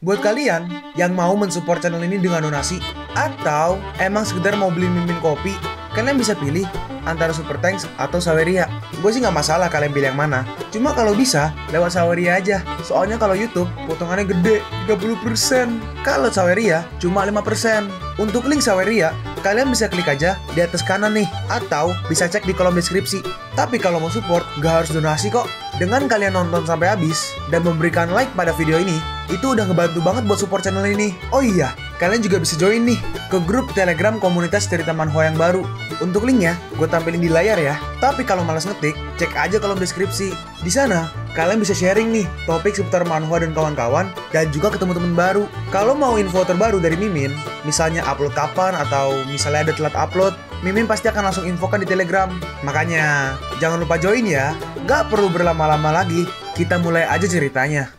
Buat kalian yang mau mensupport channel ini dengan donasi atau emang sekedar mau beli mimin kopi, kalian bisa pilih antara Super Thanks atau Saweria. Gue sih nggak masalah kalian pilih yang mana. Cuma kalau bisa lewat Saweria aja. Soalnya kalau YouTube potongannya gede 30%. Kalau Saweria cuma 5%. Untuk link Saweria kalian bisa klik aja di atas kanan nih, atau bisa cek di kolom deskripsi. Tapi kalau mau support gak harus donasi kok. Dengan kalian nonton sampai habis dan memberikan like pada video ini, itu udah ngebantu banget buat support channel ini. Oh iya, kalian juga bisa join nih ke grup Telegram komunitas cerita manhwa yang baru. Untuk linknya gue tampilin di layar ya. Tapi kalau malas ngetik, cek aja kolom deskripsi. Di sana kalian bisa sharing nih topik seputar manhwa dan kawan-kawan, dan juga ketemu teman baru. Kalau mau info terbaru dari Mimin, misalnya upload kapan atau misalnya ada telat upload, Mimin pasti akan langsung infokan di Telegram. Makanya jangan lupa join ya. Gak perlu berlama-lama lagi, kita mulai aja ceritanya.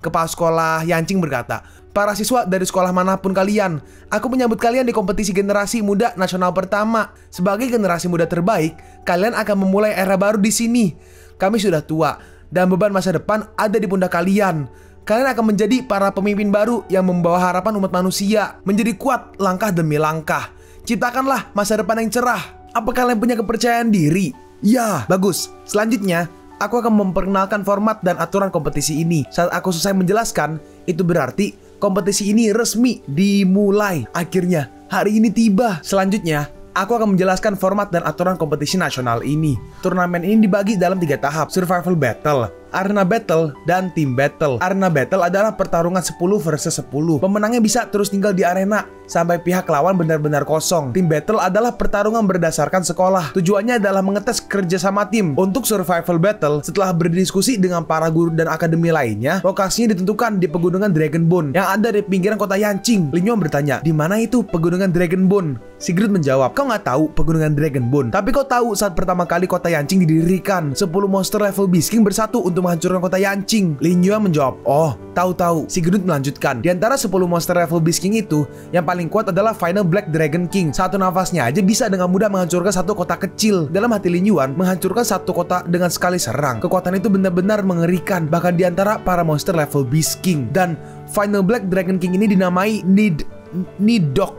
Kepala sekolah Yancing berkata, "Para siswa dari sekolah manapun kalian, aku menyambut kalian di kompetisi generasi muda nasional pertama. Sebagai generasi muda terbaik, kalian akan memulai era baru di sini. Kami sudah tua, dan beban masa depan ada di pundak kalian. Kalian akan menjadi para pemimpin baru yang membawa harapan umat manusia, menjadi kuat langkah demi langkah. Ciptakanlah masa depan yang cerah. Apa kalian punya kepercayaan diri?" Ya, bagus. Selanjutnya, aku akan memperkenalkan format dan aturan kompetisi ini. Saat aku selesai menjelaskan, itu berarti kompetisi ini resmi dimulai. Akhirnya, hari ini tiba. Selanjutnya, aku akan menjelaskan format dan aturan kompetisi nasional ini. Turnamen ini dibagi dalam 3 tahap: Survival Battle, Arena Battle, dan Team Battle. Arena Battle adalah pertarungan 10 versus 10. Pemenangnya bisa terus tinggal di arena sampai pihak lawan benar-benar kosong. Team Battle adalah pertarungan berdasarkan sekolah. Tujuannya adalah mengetes kerjasama tim. Untuk Survival Battle, setelah berdiskusi dengan para guru dan akademi lainnya, lokasinya ditentukan di Pegunungan Dragonbone yang ada di pinggiran kota Yancing. Lin Yuan bertanya, "Di mana itu Pegunungan Dragonbone?" Sigrid menjawab, "Kau nggak tahu Pegunungan Dragonbone, tapi kau tahu saat pertama kali kota Yancing didirikan, 10 monster level Beast King bersatu untuk menghancurkan kota Yancing." Lin Yuan menjawab, "Oh, tahu-tahu." Sigrid melanjutkan, "Di antara 10 monster level Beast King itu, yang paling kuat adalah Final Black Dragon King. Satu nafasnya aja bisa dengan mudah menghancurkan satu kota kecil." Dalam hati Lin Yuan, menghancurkan satu kota dengan sekali serang, kekuatan itu benar-benar mengerikan, bahkan di antara para monster level Beast King. Dan Final Black Dragon King ini dinamai Nidhogg, Nidhogg.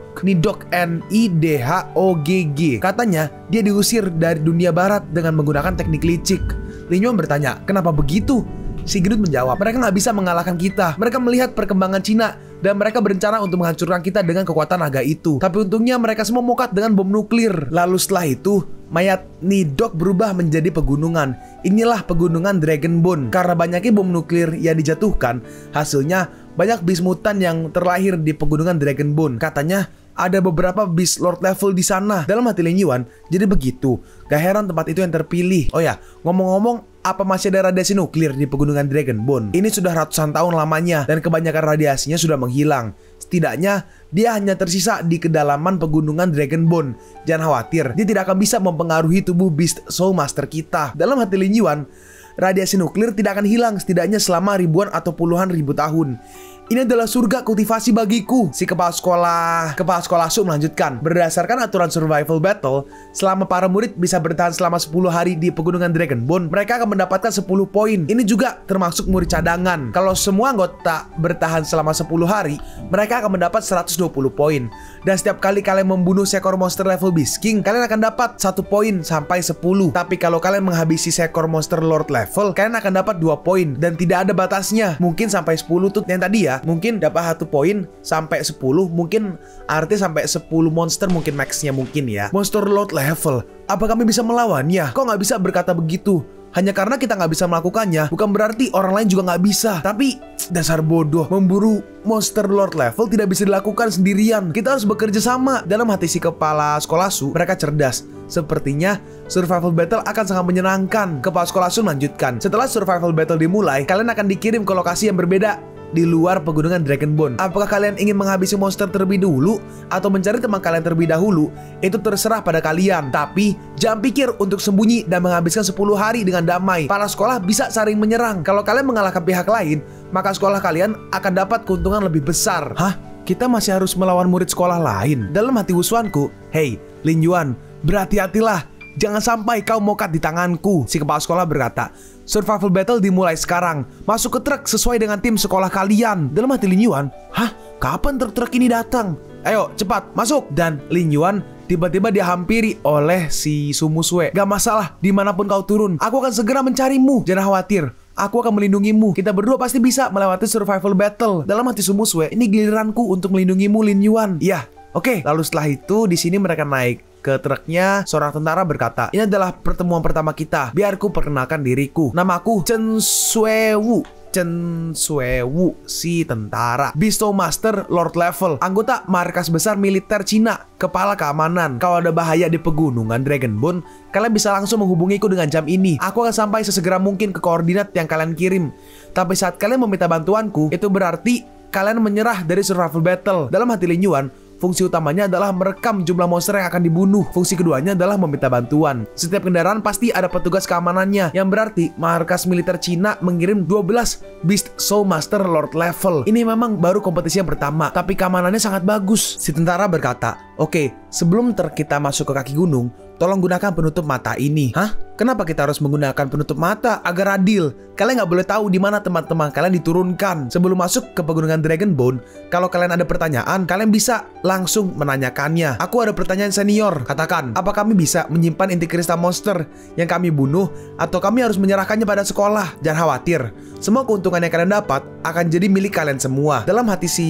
Katanya dia diusir dari dunia barat dengan menggunakan teknik licik. Lin Yuan bertanya, "Kenapa begitu?" Sigrid menjawab, "Mereka nggak bisa mengalahkan kita. Mereka melihat perkembangan Cina dan mereka berencana untuk menghancurkan kita dengan kekuatan naga itu. Tapi untungnya mereka semua mokat dengan bom nuklir. Lalu setelah itu, mayat Nidhogg berubah menjadi pegunungan. Inilah Pegunungan Dragonbone. Karena banyaknya bom nuklir yang dijatuhkan, hasilnya banyak beast mutan yang terlahir di Pegunungan Dragonbone. Katanya ada beberapa beast lord level di sana." Dalam hati Lin Yuan, jadi begitu. Gak heran tempat itu yang terpilih. Oh ya, ngomong-ngomong, apa masih ada radiasi nuklir di Pegunungan Dragonbone? Ini sudah ratusan tahun lamanya dan kebanyakan radiasinya sudah menghilang. Setidaknya dia hanya tersisa di kedalaman Pegunungan Dragonbone. Jangan khawatir, dia tidak akan bisa mempengaruhi tubuh Beast Soul Master kita. Dalam hati Lin Yuan, radiasi nuklir tidak akan hilang setidaknya selama ribuan atau puluhan ribu tahun. Ini adalah surga kultivasi bagiku. Si kepala sekolah Su melanjutkan, "Berdasarkan aturan survival battle, selama para murid bisa bertahan selama 10 hari di Pegunungan Dragonbone, mereka akan mendapatkan 10 poin. Ini juga termasuk murid cadangan. Kalau semua anggota bertahan selama 10 hari, mereka akan mendapat 120 poin. Dan setiap kali kalian membunuh seekor monster level Beast King, kalian akan dapat 1 poin sampai 10. Tapi kalau kalian menghabisi seekor monster lord level, kalian akan dapat 2 poin. Dan tidak ada batasnya. Mungkin sampai 10 tuh yang tadi ya. Mungkin dapat 1 poin sampai 10. Mungkin artinya sampai 10 monster mungkin maxnya mungkin ya. Monster lord level. Apa kami bisa melawannya?" Kok nggak bisa berkata begitu? Hanya karena kita nggak bisa melakukannya, bukan berarti orang lain juga nggak bisa. Tapi dasar bodoh, memburu monster lord level tidak bisa dilakukan sendirian. Kita harus bekerja sama. Dalam hati si kepala sekolah Su, mereka cerdas. Sepertinya survival battle akan sangat menyenangkan. Kepala sekolah Su melanjutkan, "Setelah survival battle dimulai, kalian akan dikirim ke lokasi yang berbeda di luar Pegunungan Dragonbone. Apakah kalian ingin menghabisi monster terlebih dulu atau mencari teman kalian terlebih dahulu? Itu terserah pada kalian. Tapi jangan pikir untuk sembunyi dan menghabiskan 10 hari dengan damai. Para sekolah bisa saling menyerang. Kalau kalian mengalahkan pihak lain, maka sekolah kalian akan dapat keuntungan lebih besar." Hah? Kita masih harus melawan murid sekolah lain? Dalam hati Wusuanku, "Hei, Lin Yuan, berhati-hatilah. Jangan sampai kau mokat di tanganku." Si kepala sekolah berkata, survival battle dimulai sekarang. Masuk ke truk sesuai dengan tim sekolah kalian. Dalam hati Lin Yuan, hah? Kapan truk-truk ini datang? Ayo, cepat, masuk. Dan Lin Yuan tiba-tiba dihampiri oleh si Su Musue. Gak masalah, dimanapun kau turun, aku akan segera mencarimu. Jangan khawatir, aku akan melindungimu. Kita berdua pasti bisa melewati survival battle. Dalam hati Su Musue, ini giliranku untuk melindungimu, Lin Yuan. Iya, oke. Lalu setelah itu, di sini mereka naik ke truknya. Seorang tentara berkata, ini adalah pertemuan pertama kita. Biar ku perkenalkan diriku. Namaku Chen Suewu. Chen Suewu, si tentara, Bestow Master Lord Level, anggota markas besar militer Cina, kepala keamanan. Kalau ada bahaya di pegunungan Dragonbone, kalian bisa langsung menghubungiku dengan jam ini. Aku akan sampai sesegera mungkin ke koordinat yang kalian kirim. Tapi saat kalian meminta bantuanku, itu berarti kalian menyerah dari survival battle. Dalam hati Lin Yuan, fungsi utamanya adalah merekam jumlah monster yang akan dibunuh. Fungsi keduanya adalah meminta bantuan. Setiap kendaraan pasti ada petugas keamanannya, yang berarti markas militer Cina mengirim 12 Bestow Master Lord Level. Ini memang baru kompetisi yang pertama, tapi keamanannya sangat bagus. Si tentara berkata, oke, sebelum kita masuk ke kaki gunung, tolong gunakan penutup mata ini. Hah? Kenapa kita harus menggunakan penutup mata? Agar adil. Kalian nggak boleh tahu di mana teman-teman kalian diturunkan. Sebelum masuk ke pegunungan Dragonbone, kalau kalian ada pertanyaan, kalian bisa langsung menanyakannya. Aku ada pertanyaan senior. Katakan, apa kami bisa menyimpan inti kristal monster yang kami bunuh, atau kami harus menyerahkannya pada sekolah? Jangan khawatir, semua keuntungan yang kalian dapat akan jadi milik kalian semua. Dalam hati si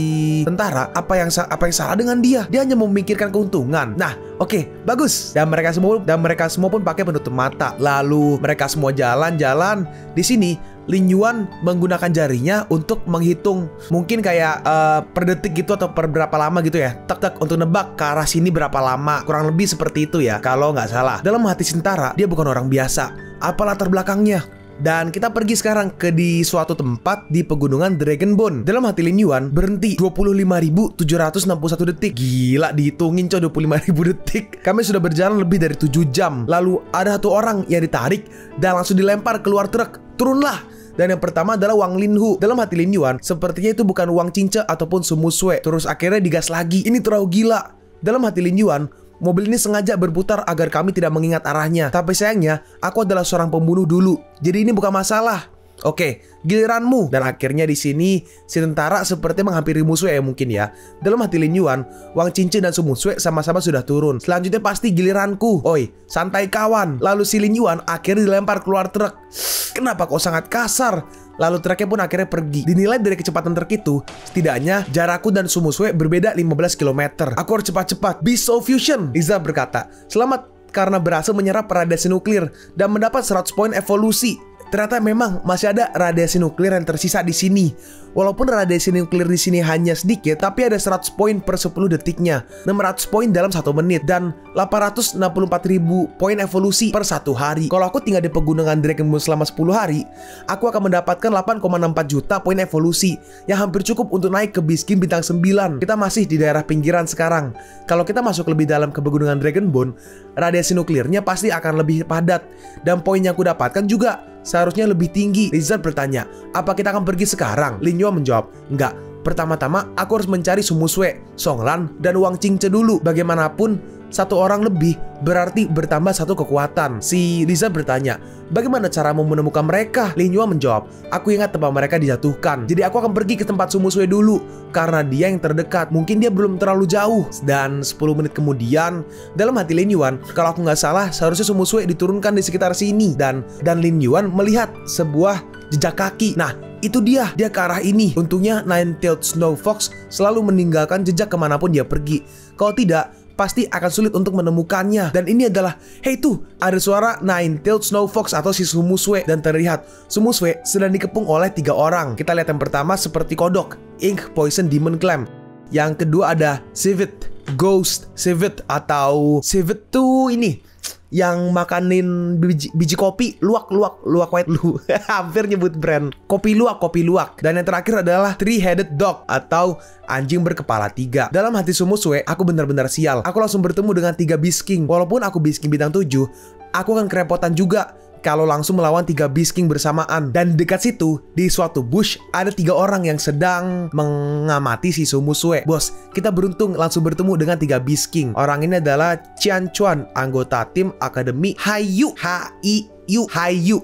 tentara, apa yang salah dengan dia? Dia hanya memikirkan keuntungan. Nah, oke, bagus. Dan mereka semua pun pakai penutup mata. Lalu mereka semua jalan-jalan. Di sini Lin Yuan menggunakan jarinya untuk menghitung, mungkin kayak per detik gitu atau per berapa lama gitu ya. Tak untuk nebak ke arah sini berapa lama. Kurang lebih seperti itu ya, kalau nggak salah. Dalam hati tentara, dia bukan orang biasa. Apa latar belakangnya? Dan kita pergi sekarang di suatu tempat di pegunungan Dragonbone. Dalam hati Lin Yuan berhenti 25.761 detik. Gila, dihitungin coy, 25.000 detik. Kami sudah berjalan lebih dari 7 jam. Lalu ada satu orang yang ditarik dan langsung dilempar keluar truk. Turunlah. Dan yang pertama adalah Wang Linhu. Dalam hati Lin Yuan, sepertinya itu bukan Wang Qingce ataupun Su Musue. Terus akhirnya digas lagi. Ini terlalu gila. Dalam hati Lin Yuan, mobil ini sengaja berputar agar kami tidak mengingat arahnya. Tapi sayangnya, aku adalah seorang pembunuh dulu. Jadi ini bukan masalah. Oke, giliranmu. Dan akhirnya di sini si tentara seperti menghampiri Musue ya mungkin ya. Dalam hati Lin Yuan, Wang Qingce dan Su Musue sama-sama sudah turun. Selanjutnya pasti giliranku. Oi, santai kawan. Lalu si Lin Yuan akhirnya dilempar keluar truk. Kenapa kok sangat kasar? Lalu truknya pun akhirnya pergi. Dinilai dari kecepatan truk itu, setidaknya jarakku dan Su Musue berbeda 15 km. Aku harus cepat-cepat. Bestow Fusion, Liza berkata. Selamat karena berhasil menyerap radiasi nuklir dan mendapat 100 poin evolusi. Ternyata memang masih ada radiasi nuklir yang tersisa di sini. Walaupun radiasi nuklir di sini hanya sedikit, tapi ada 100 poin per 10 detiknya, 600 poin dalam 1 menit, dan 864.000 poin evolusi per 1 hari. Kalau aku tinggal di pegunungan Dragonbone selama 10 hari, aku akan mendapatkan 8,64 juta poin evolusi, yang hampir cukup untuk naik ke Biskin bintang 9. Kita masih di daerah pinggiran sekarang. Kalau kita masuk lebih dalam ke pegunungan Dragonbone, radiasi nuklirnya pasti akan lebih padat, dan poin yang aku dapatkan juga seharusnya lebih tinggi. Rizal bertanya, apa kita akan pergi sekarang? Lin Yuan menjawab, enggak. Pertama-tama aku harus mencari Su Musue, Song Lan, dan Wang Qingce dulu. Bagaimanapun, satu orang lebih berarti bertambah satu kekuatan. Si Rizal bertanya, bagaimana cara menemukan mereka? Lin Yuan menjawab, aku ingat tempat mereka dijatuhkan. Jadi aku akan pergi ke tempat Su Musue dulu, karena dia yang terdekat. Mungkin dia belum terlalu jauh. Dan 10 menit kemudian, dalam hati Lin Yuan, kalau aku nggak salah, seharusnya Su Musue diturunkan di sekitar sini. Dan Lin Yuan melihat sebuah jejak kaki. Nah, itu dia ke arah ini. Untungnya Nine-Tailed Snow Fox selalu meninggalkan jejak kemanapun dia pergi. Kalau tidak, pasti akan sulit untuk menemukannya. Dan ini adalah, hey tuh, ada suara Nine-Tailed Snow Fox atau si Su Musue. Dan terlihat, Su Musue sedang dikepung oleh 3 orang. Kita lihat yang pertama seperti kodok, Ink Poison Demon Clam. Yang kedua ada Civet, Ghost Civet, atau Civet tuh ini yang makanin biji kopi, luwak white lu. Hampir nyebut brand. Kopi luwak. Dan yang terakhir adalah Three-Headed Dog atau anjing berkepala 3. Dalam hati Su Musue, aku benar-benar sial. Aku langsung bertemu dengan 3 Beast King. Walaupun aku Beast King bintang 7, aku akan kerepotan juga kalau langsung melawan 3 Beast King bersamaan. Dan dekat situ, di suatu bush, ada 3 orang yang sedang mengamati si Sumusue. Bos, kita beruntung langsung bertemu dengan 3 Beast King. Orang ini adalah Qian Chuan, anggota tim Akademi Haiyu. H-A-I-Y-U.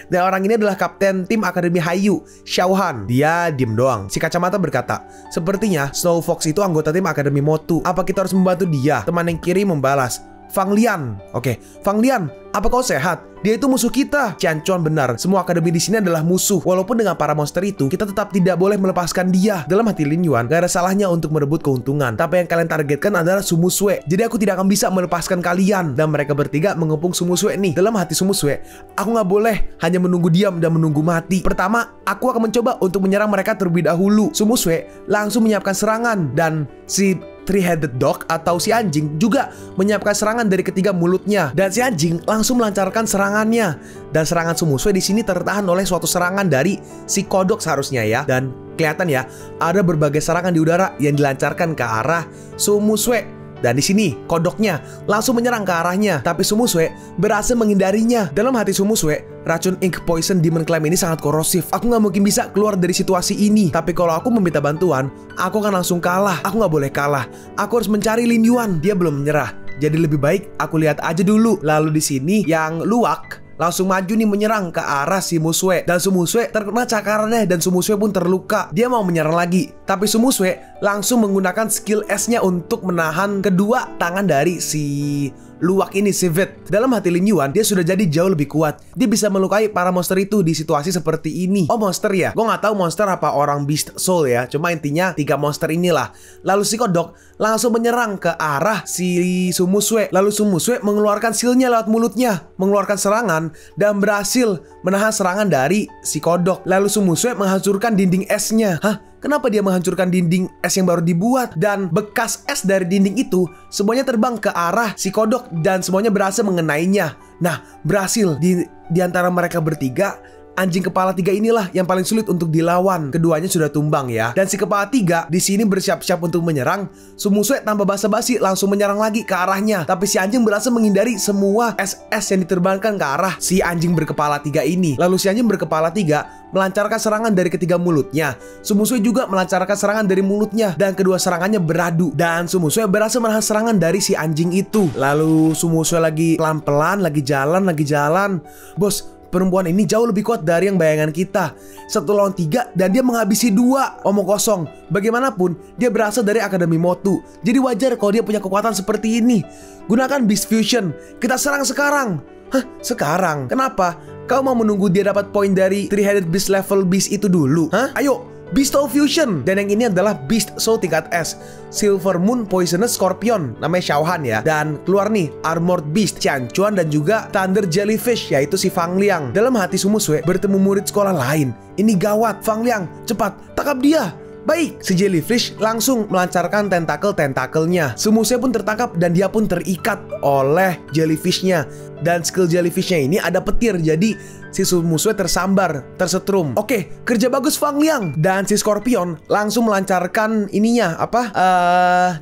Dan orang ini adalah kapten tim Akademi Haiyu, Xiaohan. Dia diem doang. Si kacamata berkata, sepertinya Snow Fox itu anggota tim Akademi Motu. Apa kita harus membantu dia? Teman yang kiri membalas, Fang Lian. Oke, Fang Lian, apa kau sehat? Dia itu musuh kita. Qian Chuan benar. Semua akademi di sini adalah musuh. Walaupun dengan para monster itu, kita tetap tidak boleh melepaskan dia. Dalam hati Lin Yuan, gak ada salahnya untuk merebut keuntungan. Tapi yang kalian targetkan adalah Sumusue. Jadi aku tidak akan bisa melepaskan kalian. Dan mereka bertiga mengepung Sumusue nih. Dalam hati Sumusue, aku gak boleh hanya menunggu diam dan menunggu mati. Pertama, aku akan mencoba untuk menyerang mereka terlebih dahulu. Sumusue langsung menyiapkan serangan. Dan si Three-headed dog atau si anjing juga menyiapkan serangan dari ketiga mulutnya. Dan si anjing langsung melancarkan serangannya. Dan serangan Sumusue di sini tertahan oleh suatu serangan dari si kodok seharusnya ya. Dan kelihatan ya, ada berbagai serangan di udara yang dilancarkan ke arah Sumusue. Dan di sini kodoknya langsung menyerang ke arahnya, tapi Sumusue berhasil menghindarinya. Dalam hati Sumusue, racun Ink Poison Demon Clam ini sangat korosif. Aku nggak mungkin bisa keluar dari situasi ini. Tapi kalau aku meminta bantuan, aku akan langsung kalah. Aku nggak boleh kalah. Aku harus mencari Lin Yuan. Dia belum menyerah. Jadi lebih baik aku lihat aja dulu. Lalu di sini yang luwak langsung maju nih menyerang ke arah si Musue. Dan Sumusue terkena cakarannya dan Sumusue pun terluka. Dia mau menyerang lagi, tapi Sumusue langsung menggunakan skill S-nya untuk menahan kedua tangan dari si luwak ini, si Vet. Dalam hati Lin Yuan, dia sudah jadi jauh lebih kuat. Dia bisa melukai para monster itu di situasi seperti ini. Oh, monster ya? Gue nggak tahu monster apa orang Beast Soul ya. Cuma intinya 3 monster inilah. Lalu si kodok langsung menyerang ke arah si Sumusue. Lalu Sumusue mengeluarkan skill-nya lewat mulutnya, mengeluarkan serangan dan berhasil menahan serangan dari si kodok. Lalu Sumusue menghancurkan dinding esnya. Hah? Kenapa dia menghancurkan dinding es yang baru dibuat? Dan bekas es dari dinding itu semuanya terbang ke arah si kodok dan semuanya berhasil mengenainya. Nah, berhasil di antara mereka bertiga, anjing kepala 3 inilah yang paling sulit untuk dilawan. Keduanya sudah tumbang ya. Dan si kepala 3 di sini bersiap-siap untuk menyerang. Sumusue tanpa basa-basi langsung menyerang lagi ke arahnya. Tapi si anjing berhasil menghindari semua es yang diterbangkan ke arah si anjing berkepala 3 ini. Lalu si anjing berkepala 3 melancarkan serangan dari ketiga mulutnya. Sumusue juga melancarkan serangan dari mulutnya. Dan kedua serangannya beradu. Dan Sumusue berhasil menahan serangan dari si anjing itu. Lalu Sumusue lagi pelan-pelan, lagi jalan. Bos, perempuan ini jauh lebih kuat dari yang bayangan kita. 1 lawan 3 dan dia menghabisi 2. Omong kosong. Bagaimanapun, dia berasal dari Akademi Motu. Jadi wajar kalau dia punya kekuatan seperti ini. Gunakan Beast Fusion. Kita serang sekarang. Hah? Sekarang? Kenapa? Kau mau menunggu dia dapat poin dari Three-headed Beast level Beast itu dulu? Hah? Ayo! Beast Soul Fusion. Dan yang ini adalah Beast Soul tingkat S, Silver Moon Poisonous Scorpion, namanya Xiaohan ya. Dan keluar nih Armored Beast Qian Chuan dan juga Thunder Jellyfish, yaitu si Fang Liang. Dalam hati Sumusue bertemu murid sekolah lain. Ini gawat. Fang Liang, cepat tangkap dia. Baik, si Jellyfish langsung melancarkan tentakel-tentakelnya. Sumusue pun tertangkap dan dia pun terikat oleh Jellyfishnya. Dan skill Jellyfishnya ini ada petir, jadi si Sumusue tersambar, tersetrum. Oke, kerja bagus Fang Liang. Dan si Scorpion langsung melancarkan ininya,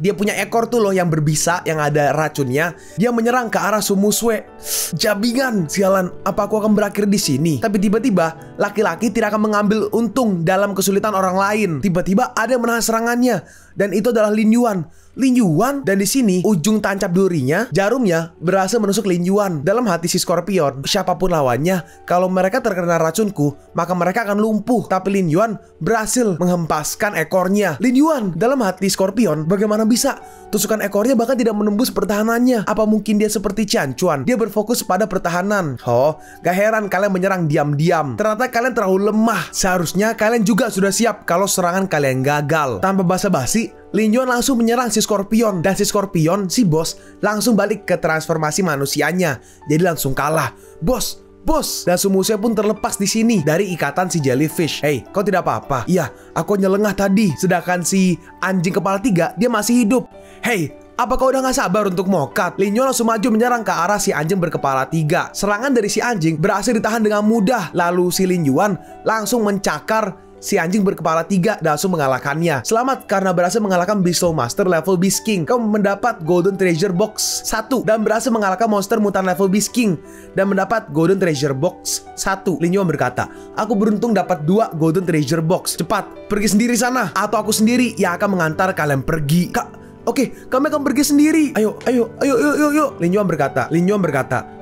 dia punya ekor tuh loh yang berbisa, yang ada racunnya. Dia menyerang ke arah Sumusue. Jabingan, sialan, apa aku akan berakhir di sini? Tapi tiba-tiba laki-laki tidak akan mengambil untung dalam kesulitan orang lain. Tiba-tiba ada yang menahan serangannya, dan itu adalah Lin Yuan. Dan di sini ujung tancap durinya, jarumnya berhasil menusuk Lin Yuan. Dalam hati si Scorpion, siapapun lawannya, kalau mereka terkena racunku, maka mereka akan lumpuh. Tapi Lin Yuan berhasil menghempaskan ekornya. Lin Yuan, dalam hati Scorpion, bagaimana bisa tusukan ekornya bahkan tidak menembus pertahanannya? Apa mungkin dia seperti Qian Chuan? Dia berfokus pada pertahanan. Oh, gak heran kalian menyerang diam-diam. Ternyata kalian terlalu lemah. Seharusnya kalian juga sudah siap kalau serangan kalian gagal. Tanpa basa-basi, Lin Yuan langsung menyerang si Scorpion. Dan si Scorpion, si bos, langsung balik ke transformasi manusianya. Jadi langsung kalah. Bos. Dan Sumusue pun terlepas di sini dari ikatan si Jellyfish. Hei, kau tidak apa-apa? Iya, aku nyelengah tadi. Sedangkan si anjing kepala 3, dia masih hidup. Hei, apa kau udah gak sabar untuk mokat? Lin Yuan langsung maju menyerang ke arah si anjing berkepala 3. Serangan dari si anjing berhasil ditahan dengan mudah. Lalu si Lin Yuan langsung mencakar Si anjing berkepala 3 dan langsung mengalahkannya. Selamat karena berhasil mengalahkan Beast Soul Master level Beast King. Kau mendapat Golden Treasure Box 1 dan berhasil mengalahkan monster mutan level Beast King dan mendapat Golden Treasure Box 1. Lin Yuan berkata, aku beruntung dapat 2 Golden Treasure Box. Cepat, pergi sendiri sana atau aku sendiri yang akan mengantar kalian pergi. Oke, kami akan pergi sendiri. Ayo. Lin Yuan berkata,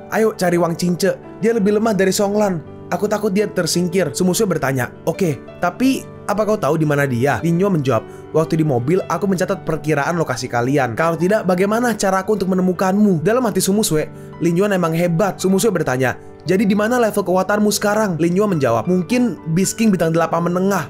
ayo cari Wang Qingce. Dia lebih lemah dari Songlan. Aku takut dia tersingkir. Sumusue bertanya, oke, tapi apa kau tahu di mana dia? Lin Yuan menjawab, waktu di mobil aku mencatat perkiraan lokasi kalian. Kalau tidak, bagaimana caraku untuk menemukanmu? Dalam hati Sumusue, Lin Yuan emang hebat. Sumusue bertanya, jadi di mana level kekuatanmu sekarang? Lin Yuan menjawab, mungkin Beast King bintang 8 menengah.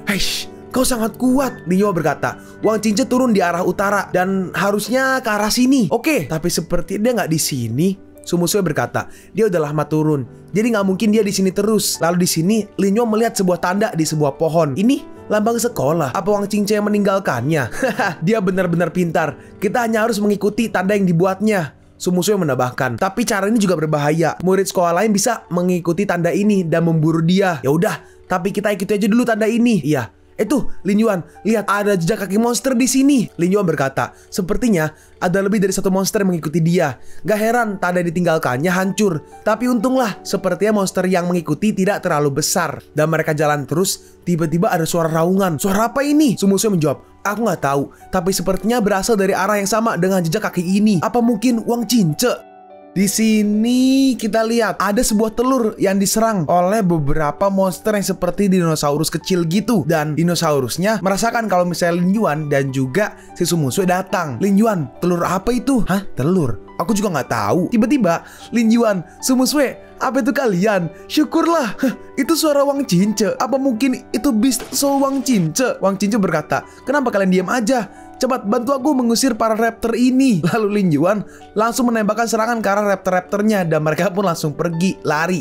Heish, kau sangat kuat. Lin Yuan berkata, Wang Qingce turun di arah utara dan harusnya ke arah sini. Oke, tapi seperti dia nggak di sini. Sumusue berkata, dia udah lama turun, jadi nggak mungkin dia di sini terus. Lalu di sini, Lin Yuan melihat sebuah tanda di sebuah pohon. Ini lambang sekolah. Apa Wang Qingce yang meninggalkannya? Dia benar-benar pintar. Kita hanya harus mengikuti tanda yang dibuatnya. Sumusue menambahkan, tapi cara ini juga berbahaya. Murid sekolah lain bisa mengikuti tanda ini dan memburu dia. Ya udah, tapi kita ikuti aja dulu tanda ini. Iya. Itu, Lin Yuan, lihat ada jejak kaki monster di sini. Lin Yuan berkata, sepertinya ada lebih dari 1 monster yang mengikuti dia. Gak heran tanda ditinggalkannya hancur. Tapi untunglah, sepertinya monster yang mengikuti tidak terlalu besar. Dan mereka jalan terus, tiba-tiba ada suara raungan. Suara apa ini? Sumusue menjawab, aku nggak tahu. Tapi sepertinya berasal dari arah yang sama dengan jejak kaki ini. Apa mungkin Wang Qingce? Di sini kita lihat ada sebuah telur yang diserang oleh beberapa monster yang seperti dinosaurus kecil gitu. Dan dinosaurusnya merasakan kalau misalnya Lin Yuan dan juga si Sumusue datang. Lin Yuan, telur apa itu? Hah? Telur? Aku juga nggak tahu. Tiba-tiba Lin Yuan, Sumusue, apa itu kalian? Syukurlah. Itu suara Wang Qingce. Apa mungkin itu Beast Soul Wang Qingce? Wang Qingce berkata, kenapa kalian diam aja? Cepat bantu aku mengusir para raptor ini. Lalu Lin Yuan langsung menembakkan serangan ke arah raptor-raptornya dan mereka pun langsung pergi, lari.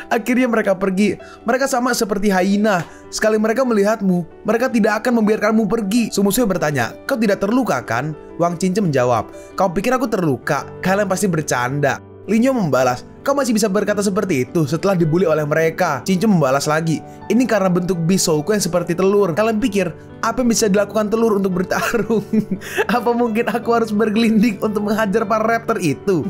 Akhirnya mereka pergi. Mereka sama seperti hyena. Sekali mereka melihatmu, mereka tidak akan membiarkanmu pergi. Sumusue bertanya, kau tidak terluka kan? Wang Qingce menjawab, kau pikir aku terluka? Kalian pasti bercanda. Lin Yuan membalas, kau masih bisa berkata seperti itu setelah dibully oleh mereka. Qingce membalas lagi, ini karena bentuk Beast Soulku yang seperti telur. Kalian pikir apa yang bisa dilakukan telur untuk bertarung? Apa mungkin aku harus bergelinding untuk menghajar para raptor itu?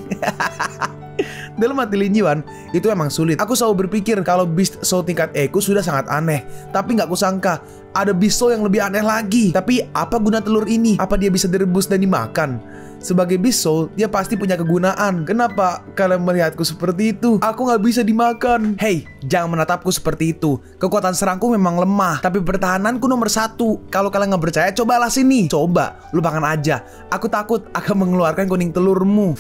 Dalam hati Lin Yuan, itu emang sulit. Aku selalu berpikir kalau Beast Soul tingkat Eku sudah sangat aneh. Tapi nggak kusangka ada Beast Soul yang lebih aneh lagi. Tapi apa guna telur ini? Apa dia bisa direbus dan dimakan? Sebagai Beast Soul, dia pasti punya kegunaan. Kenapa kalian melihatku seperti itu? Aku nggak bisa dimakan. Hey, jangan menatapku seperti itu. Kekuatan serangku memang lemah, tapi pertahananku nomor 1. Kalau kalian nggak percaya, cobalah sini. Coba, lupakan aja. Aku takut akan mengeluarkan kuning telurmu.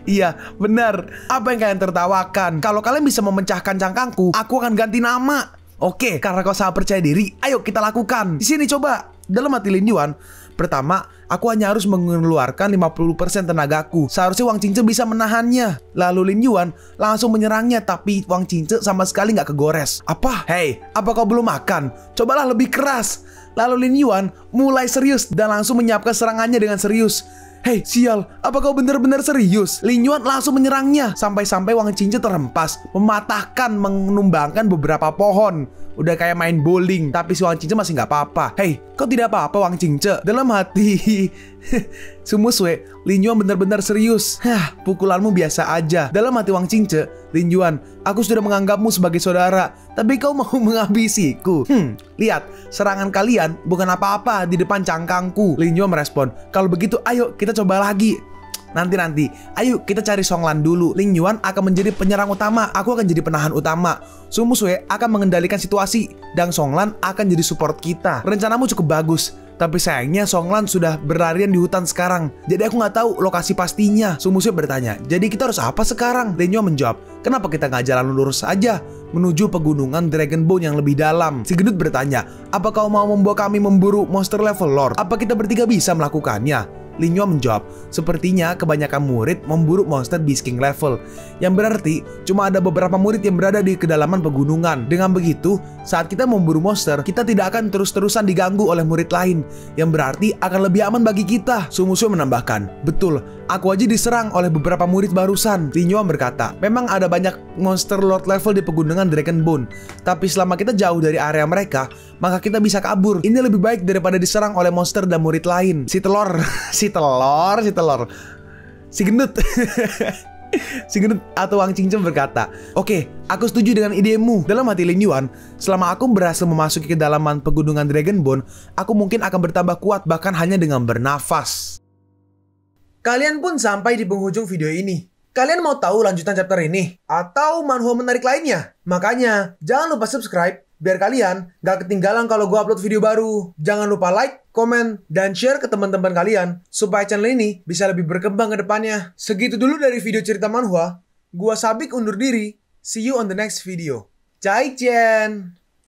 Iya, benar. Apa yang kalian tertawakan? Kalau kalian bisa memecahkan cangkangku, aku akan ganti nama. Oke, karena kau sangat percaya diri, ayo kita lakukan. Di sini coba. Dalam hati Lin Yuan, pertama, aku hanya harus mengeluarkan 50% tenagaku. Seharusnya Wang Qingce bisa menahannya. Lalu Lin Yuan langsung menyerangnya, tapi Wang Qingce sama sekali nggak kegores. Apa? Hei, apa kau belum makan? Cobalah lebih keras. Lalu Lin Yuan mulai serius dan langsung menyiapkan serangannya dengan serius. Hei, sial, apa kau benar-benar serius? Lin Yuan langsung menyerangnya, sampai-sampai Wang Qingce terhempas, mematahkan, menumbangkan beberapa pohon. Udah kayak main bowling, tapi si Wang Qingce masih nggak apa-apa. Hei, kau tidak apa-apa Wang Qingce? Dalam hati Sumusue, Lin Yuan benar-benar serius. Pukulanmu biasa aja. Dalam hati Wang Qingce, Lin Yuan, aku sudah menganggapmu sebagai saudara, tapi kau mau menghabisiku. Lihat, serangan kalian bukan apa-apa di depan cangkangku. Lin Yuan merespon, kalau begitu ayo kita coba lagi. Nanti, ayo kita cari Songlan dulu. Lin Yuan akan menjadi penyerang utama, aku akan jadi penahan utama. Sumusue akan mengendalikan situasi, dan Songlan akan jadi support kita. Rencanamu cukup bagus, tapi sayangnya Songlan sudah berlarian di hutan sekarang. Jadi aku nggak tahu lokasi pastinya. Sumusue bertanya, jadi kita harus apa sekarang? Lin Yuan menjawab, kenapa kita nggak jalan lurus saja menuju pegunungan Dragon Bone yang lebih dalam? Si gendut bertanya, apa kau mau membawa kami memburu monster level Lord? Apa kita bertiga bisa melakukannya? Lin Yuan menjawab, sepertinya kebanyakan murid memburu monster Beast King level, yang berarti cuma ada beberapa murid yang berada di kedalaman pegunungan. Dengan begitu, saat kita memburu monster, kita tidak akan terus-terusan diganggu oleh murid lain, yang berarti akan lebih aman bagi kita. Su Mushu menambahkan, betul, aku aja diserang oleh beberapa murid barusan. Lin Yuan berkata, memang ada banyak monster Lord level di pegunungan Dragonbone, tapi selama kita jauh dari area mereka, maka kita bisa kabur. Ini lebih baik daripada diserang oleh monster dan murid lain. Si telur si gendut si gendut atau Wang Qingchen berkata, oke, aku setuju dengan idemu. Dalam hati Lin Yuan, selama aku berhasil memasuki kedalaman pegunungan Dragonbone, aku mungkin akan bertambah kuat bahkan hanya dengan bernafas. Kalian pun sampai di penghujung video ini. Kalian mau tahu lanjutan chapter ini? Atau manhwa menarik lainnya? Makanya, jangan lupa subscribe biar kalian gak ketinggalan kalau gue upload video baru. Jangan lupa like, komen, dan share ke teman-teman kalian supaya channel ini bisa lebih berkembang ke depannya. Segitu dulu dari video cerita manhwa. Gua Sabik undur diri. See you on the next video. Zaijian!